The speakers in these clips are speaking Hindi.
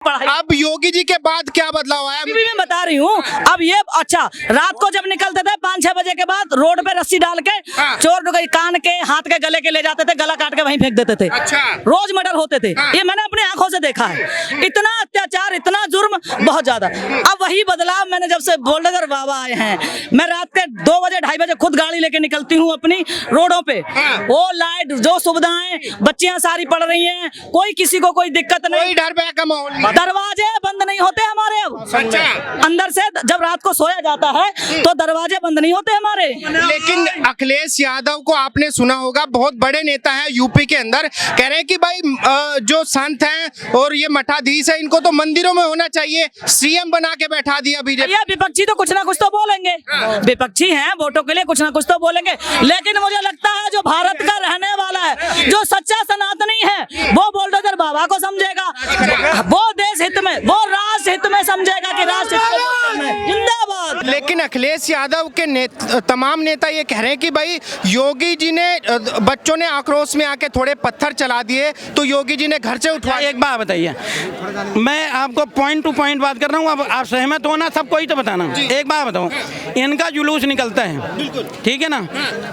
पढ़ाई। अब योगी जी के बाद क्या बदलाव आया? अभी भी मैं बता रही हूँ। अब ये अच्छा, रात को जब निकलते थे 5-6 बजे के बाद रोड पे रस्सी डाल के हाँ। चोर कान के हाथ के गले के ले जाते थे, गला काट के वहीं फेंक देते थे। अच्छा। रोज मर्डर होते थे। हाँ। ये मैंने अपनी आंखों से देखा है। इतना अत्याचार, इतना जुर्म, बहुत ज्यादा। अब वही बदलाव मैंने जब से बुलडोजर बाबा आए हैं, मैं रात के 2 बजे 2:30 बजे खुद गाड़ी लेके निकलती हूँ अपनी रोडों पे। हाँ। वो लाइट, जो सुविधाएं, बच्चियां सारी पढ़ रही हैं, कोई किसी को कोई दिक्कत कोई नहीं। डर भय का माहौल नहीं। दरवाजे बंद नहीं होते हमारे अब। अच्छा। अंदर से जब रात को सोया जाता है तो दरवाजे बंद नहीं होते हमारे। लेकिन अखिलेश यादव को आपने सुना होगा, बहुत बड़े नेता हैं यूपी के अंदर, कह रहे हैं कि भाई जो संत हैं और ये मठाधीश है, इनको तो मंदिरों में होना चाहिए, सीएम बना के बैठा दिया बीजेपी। ये विपक्षी तो कुछ ना कुछ तो बोलेंगे, विपक्षी हैं, वोटों के लिए कुछ ना कुछ तो बोलेंगे। लेकिन मुझे लगता है जो भारत का रहने वाला है, जो सच्चा सनातनी है, वो बुलडोजर बाबा को समझेगा, वो देश हित में, वो राष्ट्र हित में समझेगा कि राष्ट्र हित में जिंदाबाद। लेकिन अखिलेश यादव के तमाम नेता ये कह रहे हैं कि भाई योगी जी ने, बच्चों ने आक्रोश में आके थोड़े पत्थर चला दिए तो योगी जी ने घर से उठवा। एक बात बताइए, मैं आपको पॉइंट टू पॉइंट बात कर रहा हूँ, अब आप सहमत हो ना, सबको ही तो बताना। एक बात बताओ, इनका जुलूस निकलता है, ठीक है ना,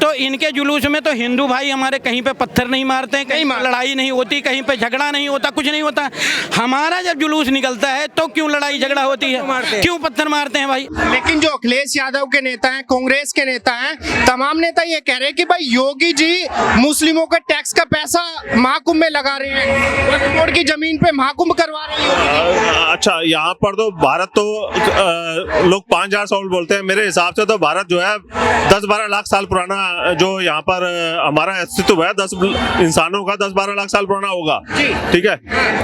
तो इनके जुलूस में तो हिंदू भाई हमारे कहीं पे पत्थर नहीं मारते हैं, कहीं लड़ाई नहीं होती, कहीं पे झगड़ा नहीं होता, कुछ नहीं होता। हमारा जब जुलूस निकलता है तो क्यों लड़ाई झगड़ा होती है, क्यों पत्थर मारते हैं भाई? लेकिन जो अखिलेश यादव के नेता हैं, कांग्रेस के नेता हैं, तमाम नेता ये कह रहे हैं कि भाई योगी जी मुस्लिमों के टैक्स का पैसा महाकुंभ में लगा रहे हैं, वक्फ बोर्ड की जमीन पे महाकुंभ करवा रहे हैं। अच्छा, यहाँ पर तो भारत तो लोग 5000 साल बोलते हैं, मेरे हिसाब से तो भारत जो है 10-12 लाख साल पुराना, जो यहाँ पर हमारा अस्तित्व है 10 इंसानों का 10-12 लाख साल पुराना होगा, ठीक है।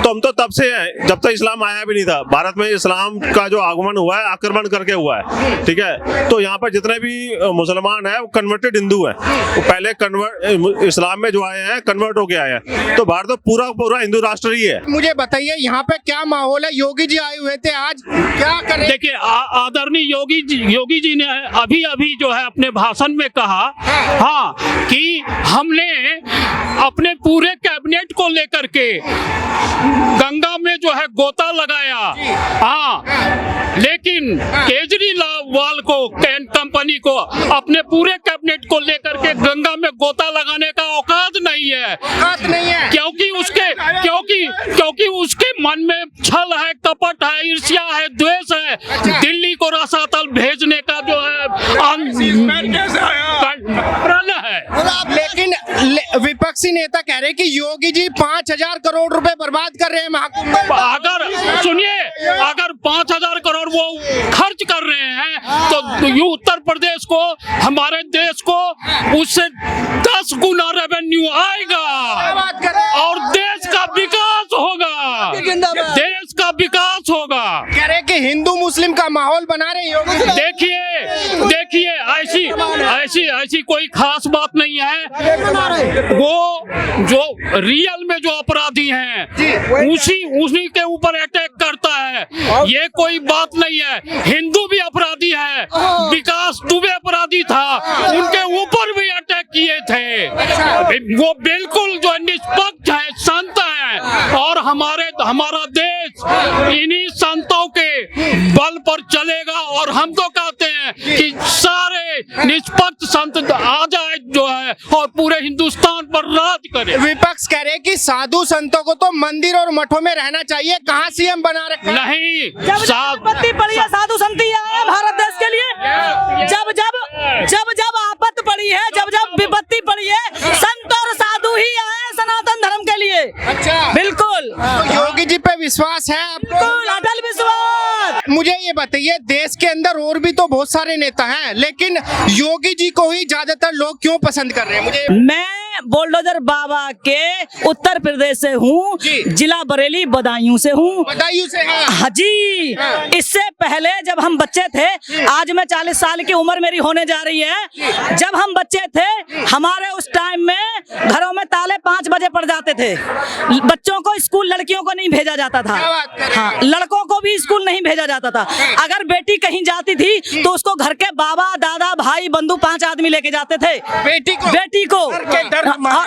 तो हम तो तब से हैं, जब तक इस्लाम आया भी नहीं था भारत में। इस्लाम का जो आगमन हुआ है आक्रमण करके हुआ है, ठीक है। तो यहाँ पर जितने भी मुसलमान हैं वो कन्वर्टेड हिंदू हैं, वो पहले इस्लाम में जो आए हैं कन्वर्ट होके आए हैं। तो भारत तो पूरा हिंदू राष्ट्र ही है। मुझे बताइए यहाँ पे क्या माहौल है? योगी जी आए हुए थे आज, क्या करें? देखिए, आदरणीय योगी जी ने अभी जो है अपने भाषण में कहा, हाँ, कि हमने अपने पूरे कैबिनेट को लेकर के गंगा में जो है गोता लगाया, हाँ, लेकिन केजरीवाल को, कंपनी को अपने पूरे कैबिनेट को लेकर के गंगा में गोता लगाने का औकात नहीं है, क्योंकि उसके मन में छल है, कपट है, ईर्ष्या है, द्वेष है, दिल्ली को रसातल भेजने का जो है प्रण है। लेकिन विपक्षी नेता कह रहे हैं कि योगी जी 5000 करोड़ रुपए बर्बाद कर रहे हैं महाकुंभ में। अगर सुनिए, अगर 5000 करोड़ वो खर्च कर रहे हैं तो ये उत्तर प्रदेश को, हमारे देश को उससे 10 गुना रेवेन्यू आएगा और देश का विकास होगा, देश का विकास होगा। कह रहे हैं कि हिंदू मुस्लिम का माहौल बना रहे हैं योगी जी। देखिए, ऐसी कोई खास बात नहीं है। वो जो रियल में जो अपराधी हैं उसी के ऊपर अटैक करता है, ये कोई बात नहीं है। हिंदू भी अपराधी है, विकास दुबे अपराधी था, उनके ऊपर भी अटैक किए थे। वो बिल्कुल जो निष्पक्ष है, संत है, और हमारा देश इन्हीं संतों के बल पर चलेगा। और हम तो कहते हैं कि सारे निष्पक्ष संत आ जाए जो है और पूरे हिंदुस्तान पर राज करे। विपक्ष कह रहे हैं कि साधु संतों को तो मंदिर और मठों में रहना चाहिए, कहाँ सीएम बना रखा है? नहीं, आपत्ति पड़ी है, साधु संत आए भारत देश के लिए। जब आपत्ति पड़ी है, जब विपत्ति पड़ी है, संत और साधु ही आए सनातन धर्म के लिए। अच्छा, बिल्कुल। तो योगी जी पे विश्वास है आपको? बिल्कुल, अटल विश्वास। मुझे ये बताइए, देश के अंदर और भी तो बहुत सारे नेता हैं, लेकिन योगी जी को ही ज्यादातर लोग क्यों पसंद कर रहे हैं? मुझे मैं बुलडोजर बाबा के उत्तर प्रदेश से हूँ, जिला बरेली बदायूं से हूँ। बदायूं से हैं? हाँ जी। इससे पहले जब हम बच्चे थे, आज मैं 40 साल की उम्र मेरी होने जा रही है, जब हम बच्चे थे हमारे उस टाइम में घरों में ताले 5 बजे पड़ जाते थे। बच्चों को स्कूल, लड़कियों को नहीं भेजा जाता था, हाँ, लड़कों को भी स्कूल नहीं भेजा जाता जाता था। अगर बेटी कहीं जाती थी तो उसको घर के बाबा दादा भाई बंधु 5 आदमी लेके जाते थे बेटी को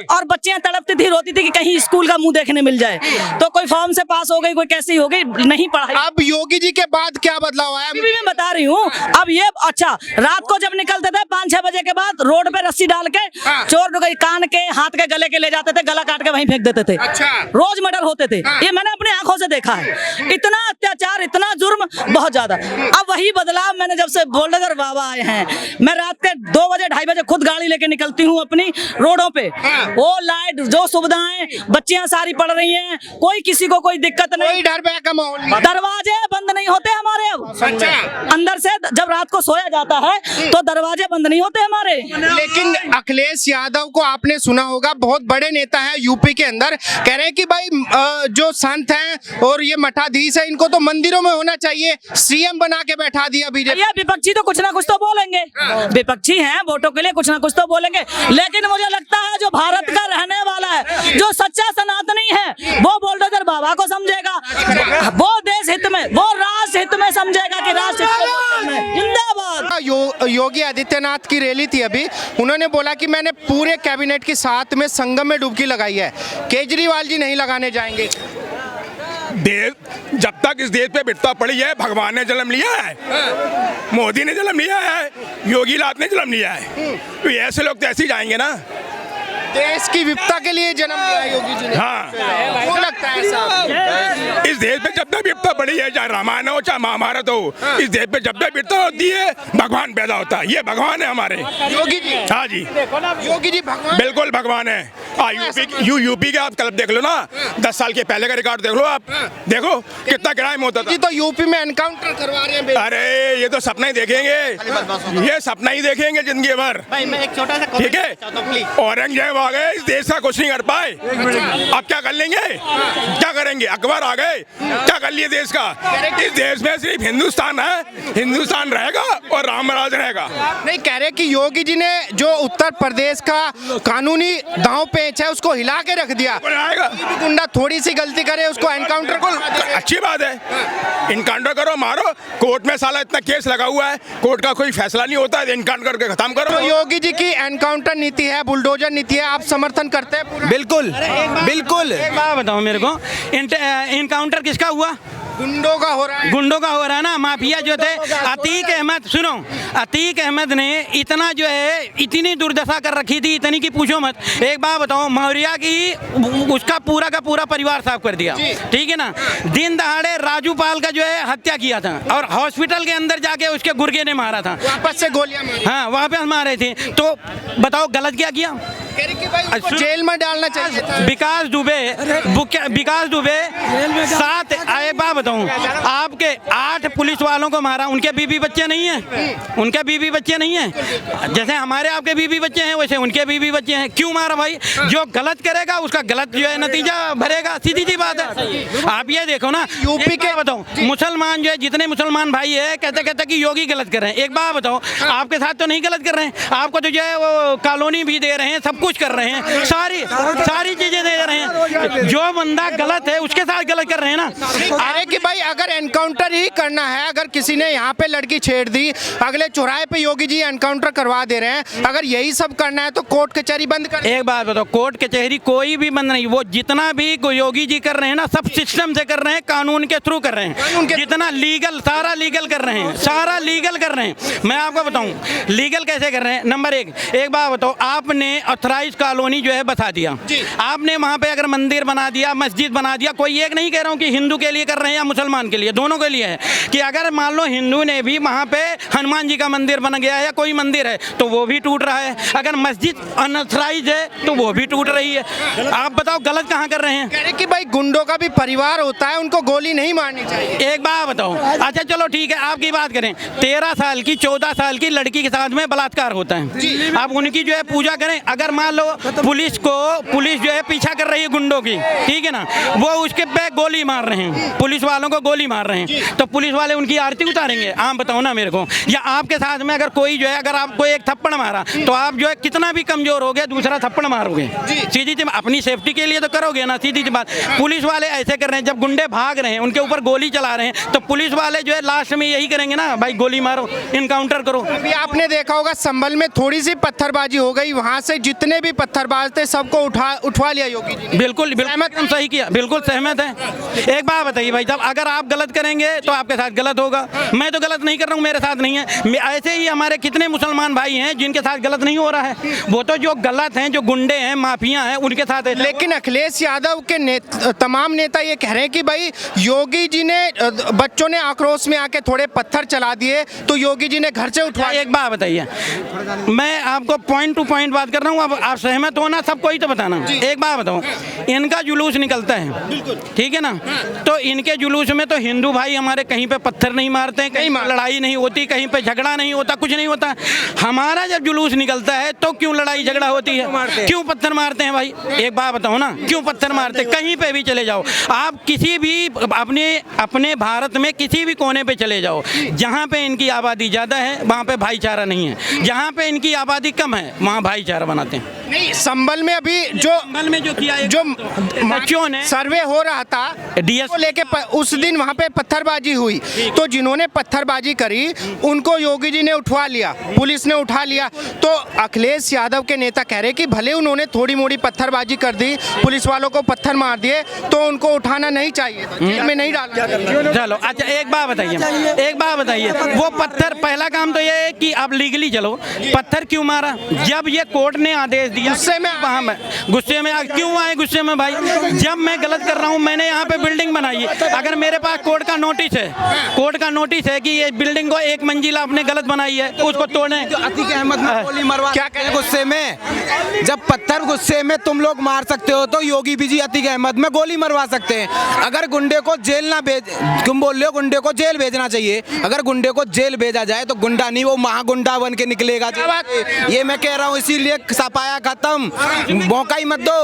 और बच्चियां तड़पती थी, रोती थी कि कहीं स्कूल का मुंह देखने मिल जाए। तो कोई फॉर्म से पास हो गई, कोई कैसी हो गई, नहीं पढ़ाई। अब योगी जी के बाद क्या बदलाव आया? अभी भी मैं बता रही हूँ। अब ये अच्छा, रात को जब निकलते थे 5-6 बजे के बाद रोड पे रस्सी डाल के चोर कान के हाथ के गले के ले जाते थे, गला काट के वहीं फेंक देते थे। अच्छा। रोज मर्डर होते थे, ये मैंने अपनी आंखों से देखा है। इतना अत्याचार, इतना जुर्म, बहुत ज्यादा। अब वही बदलाव मैंने जब से बुलडोजर बाबा आए हैं, मैं रात के 2 बजे 2:30 बजे खुद गाड़ी लेके निकलती हूँ अपनी रोडों पे। वो लाइट, जो सुविधाएं, बच्चियां सारी पढ़ रही हैं, कोई किसी को कोई दिक्कत नहीं, कोई डर भय का माहौल नहीं। दरवाजे बंद नहीं होते हमारे। अब अंदर से जब रात को सोया जाता है तो दरवाजे बंद नहीं होते हमारे। लेकिन अखिलेश यादव को आपने सुना होगा, बहुत बड़े नेता हैं यूपी के अंदर, कह रहे हैं कि भाई जो संत हैं और ये मठाधीश है, इनको तो मंदिरों में होना चाहिए, सीएम बना के बैठा दिया बीजेपी। ये विपक्षी तो कुछ ना कुछ तो बोलेंगे, विपक्षी हैं, वोटों के लिए कुछ ना कुछ तो बोलेंगे, लेकिन मुझे लगता है जो भारत का रहने वाला है, जो सच्चा सनातनी है, वो बुलडोजर बाबा को समझेगा, वो देश हित में, वो राष्ट्र हित में समझेगा कि राष्ट्र हित में। जिंदाबाद। योगी आदित्यनाथ की रैली थी अभी, उन्होंने बोला कि मैंने पूरे कैबिनेट के साथ में संगम में डुबकी लगाई है, केजरीवाल जी नहीं लगाने जाएंगे। देश जब तक इस देश पे बिपता पड़ी है, भगवान ने जन्म लिया है, मोदी ने जन्म लिया है, योगी नाथ ने जन्म लिया है, तो ऐसे लोग तो ऐसे ही जाएंगे ना। देश की विपता के लिए जन्म लिया योगी जी ने। हाँ, क्यों लगता है साहब? इस देश पे जब तक विपता पड़ी है, चाहे रामायण हो चाहे महाभारत हो, इस देश पे जब तक विपता होती है, भगवान पैदा होता है। ये भगवान है हमारे योगी जी। हाँ जी, योगी जी भगवान, बिल्कुल भगवान है। यूपी के आप क्लब देख लो ना, 10 साल के पहले का रिकॉर्ड देख लो आप, देखो कितना क्राइम होता था। जी तो यूपी में एनकाउंटर करवा रहे हैं। अरे ये तो सपना ही देखेंगे, ये सपना ही देखेंगे जिंदगी भर। ठीक है, औरंगजेब आ गए, इस देश का कुछ नहीं कर पाए, अब क्या कर लेंगे? क्या करेंगे? अकबर आ गए, क्या कर लिए देश का? इस देश में सिर्फ हिंदुस्तान है, हिंदुस्तान रहेगा और रामराज रहेगा। नहीं, कह रहे कि योगी जी ने जो उत्तर प्रदेश का कानूनी दांव पेच है उसको हिला के रख दिया। गुंडा थोड़ी सी गलती करे उसको एनकाउंटर को, अच्छी बात है, इनकाउंटर करो, मारो। कोर्ट में साला इतना केस लगा हुआ है, कोर्ट का कोई फैसला नहीं होता है, इनकाउंटर करके खत्म करो। तो योगी जी की एनकाउंटर नीति है, बुलडोजर नीति है, आप समर्थन करते हैं पूरा? बिल्कुल बिल्कुल। एक बात बताओ मेरे को, इनकाउंटर किसका हुआ? गुंडों का हो रहा है। गुंडों का हो रहा है ना। माफिया जो थे, अतीक अहमद, सुनो, अतीक अहमद ने इतना जो है, इतनी दुर्दशा कर रखी थी, इतनी की पूछो मत। एक बात बताओ, मौर्या की उसका पूरा का पूरा परिवार साफ कर दिया, ठीक है ना। दिन दहाड़े राजू पाल का जो है हत्या किया था और हॉस्पिटल के अंदर जाके उसके गुर्गे ने मारा था, वापस से गोलियां मारी। हाँ, वापस मारे थे। तो बताओ गलत क्या किया? जेल में डालना चाहिए था। विकास दुबे 7, एक बात बताऊं, आपके 8 पुलिस वालों को मारा, उनके बीवी बच्चे नहीं हैं, उनके बीवी बच्चे नहीं हैं। जैसे हमारे आपके बीवी बच्चे हैं, वैसे उनके बीवी बच्चे हैं। क्यों मारा भाई? जो गलत करेगा उसका गलत जो है नतीजा भरेगा, सीधी सी बात है। आप ये देखो ना, यूपी के बताओ, मुसलमान जो है, जितने मुसलमान भाई है, कहते कि योगी गलत कर रहे हैं। एक बात बताओ, आपके साथ तो नहीं गलत कर रहे हैं, आपको तो जो है वो कॉलोनी भी दे रहे हैं, सब कुछ कर रहे हैं, सारी चीजें दे रहे हैं। जो बंदा गलत है उसके साथ गलत कर रहे हैं ना। अरे कि भाई अगर एनकाउंटर ही करना है, अगर किसी ने यहाँ पे लड़की छेड़ दी, अगले चौराहे पे योगी जी एनकाउंटर करवा दे रहे हैं, अगर यही सब करना है तो कोर्ट कचहरी बंद कर। एक बात बताओ, कोर्ट कचहरी कोई भी बंद नहीं, वो जितना भी योगी जी कर रहे हैं ना, सब सिस्टम से कर रहे हैं, कानून के थ्रू कर रहे हैं, जितना लीगल, सारा लीगल कर रहे हैं, सारा लीगल कर रहे हैं। मैं आपको बताऊं लीगल कैसे कर रहे हैं। नंबर एक बात बताओ, आपने ऑथराइज कॉलोनी जो है बता दिया, आपने वहां पे अगर मंदिर बना दिया, मस्जिद बना दिया, कोई एक नहीं कह रहा हूं कि हिंदू के लिए कर रहे हैं या मुसलमान के लिए, दोनों के लिए है कि अगर मान लो हिंदू ने भी वहां पे हनुमान जी का मंदिर बन गया है या कोई मंदिर है तो वो भी टूट रहा है, अगर मस्जिद अनऑथराइज है तो वो भी टूट रही है। आप बताओ गलत कहाँ कर रहे हैं? कह रहे कि भाई गुंडों का भी परिवार होता है, उनको गोली नहीं मारनी चाहिए। एक बात बताओ, अच्छा चलो ठीक है, आपकी बात करें, 13 साल की 14 साल की लड़की के साथ में बलात्कार होता है, आप उनकी जो है पूजा करें। अगर मान लो पुलिस जो है पीछा कर रही है गुंडों की, ठीक है ना, वो उसके पे गोली मार रहे हैं, पुलिस वालों को गोली मार रहे हैं, तो पुलिस पुलिस वाले उनकी आरती उतारेंगे? आप बताओ ना मेरे को। या आपके साथ में अगर कोई जो है, अगर आपको एक थप्पड़ मारा तो आप जो है कितना भी कमजोर हो गए दूसरा थप्पड़ मारोगे? सीधी सी अपनी सेफ्टी के लिए तो करोगे ना, सीधी सी बात। पुलिस वाले ऐसे कर रहे हैं, जब गुंडे भाग रहे हैं उनके ऊपर गोली चला रहे हैं तो पुलिस वाले जो है लास्ट में यही करेंगे ना, भाई गोली मारो, इनकाउंटर करो। अभी आपने देखा होगा संभल में थोड़ी सी पत्थरबाजी हो गई, वहां से जितने भी पत्थरबाज थे सबको उठवा लिया योगी जी ने। बिल्कुल बिल्कुल सही किया, बिल्कुल सहमत है। एक बात बताइए भाई साहब, अगर आप गलत करेंगे तो आपके साथ गलत होगा। मैं तो गलत नहीं कर रहा हूँ, मेरे साथ नहीं है। ऐसे ही हमारे कितने मुसलमान भाई हैं जिनके साथ गलत नहीं हो रहा है। वो तो जो गलत हैं, जो गुंडे हैं, माफिया हैं, उनके साथ। लेकिन अखिलेश यादव के तमाम नेता ये कह रहे हैं कि भाई योगी जी ने, बच्चों ने आक्रोश में आके थोड़े पत्थर चला दिए तो योगी जी ने घर से उठवा। एक बात बताइए, मैं आपको पॉइंट टू पॉइंट बात कर रहा हूँ, अब आप सहमत हो ना, सबको ही तो बताना। एक बात बताओ, इनका जुलूस निकलता है, ठीक है ना, तो इनके जुलूस में तो हिंदू भाई हमारे कहीं पे पत्थर नहीं मारते हैं, कहीं लड़ाई नहीं होती, कहीं पे झगड़ा नहीं होता, कुछ नहीं होता। हमारा जब जुलूस निकलता है तो क्यों लड़ाई झगड़ा होती है, क्यों पत्थर मारते हैं भाई? एक बात बताओ ना, क्यों पत्थर मारते? कहीं पे भी चले जाओ आप, किसी भी अपने भारत में किसी भी कोने पे चले जाओ, जहाँ पे इनकी आबादी ज्यादा है वहाँ पे भाईचारा नहीं है, जहाँ पे इनकी आबादी कम है वहाँ भाईचारा बनाते हैं। नहीं, संभल में अभी संभल में जो किया, जो बच्चों ने सर्वे हो रहा था डीएस को लेके, उस दिन वहाँ पे पत्थरबाजी हुई, तो जिन्होंने पत्थरबाजी करी उनको योगी जी ने उठवा लिया, पुलिस ने उठा लिया। तो अखिलेश यादव के नेता कह रहे कि भले उन्होंने थोड़ी मोड़ी पत्थरबाजी कर दी, पुलिस वालों को पत्थर मार दिए, तो उनको उठाना नहीं चाहिए, जेल में नहीं डालना। चलो अच्छा, एक बात बताइए, वो पत्थर, पहला काम तो ये है कि आप लीगली चलो। पत्थर क्यों मारा? जब ये कोर्ट ने आदेश दिया, गुस्से में, वहाँ में गुस्से में क्यों आए? गुस्से में भाई, जब मैं गलत कर रहा हूँ, मैंने यहाँ पे बिल्डिंग बनाई है, अगर मेरे पास कोर्ट का नोटिस है कि ये बिल्डिंग को एक मंजिला आपने गलत बनाई है, उसको तोड़े। अतीक अहमद में गोली मरवा, क्या कह गुस्से में, जब पत्थर गुस्से में तुम लोग मार सकते हो तो योगी भी जी अतीक अहमद में गोली मरवा सकते हैं। अगर गुंडे को जेल ना भेज, तुम बोल रहे हो गुंडे को जेल भेजना चाहिए, अगर गुंडे को जेल भेजा जाए तो गुंडा नहीं, वो महागुंडा बन के निकलेगा। ये मैं कह रहा हूँ, इसीलिए सपाया खत्म, मौका ही मत दो।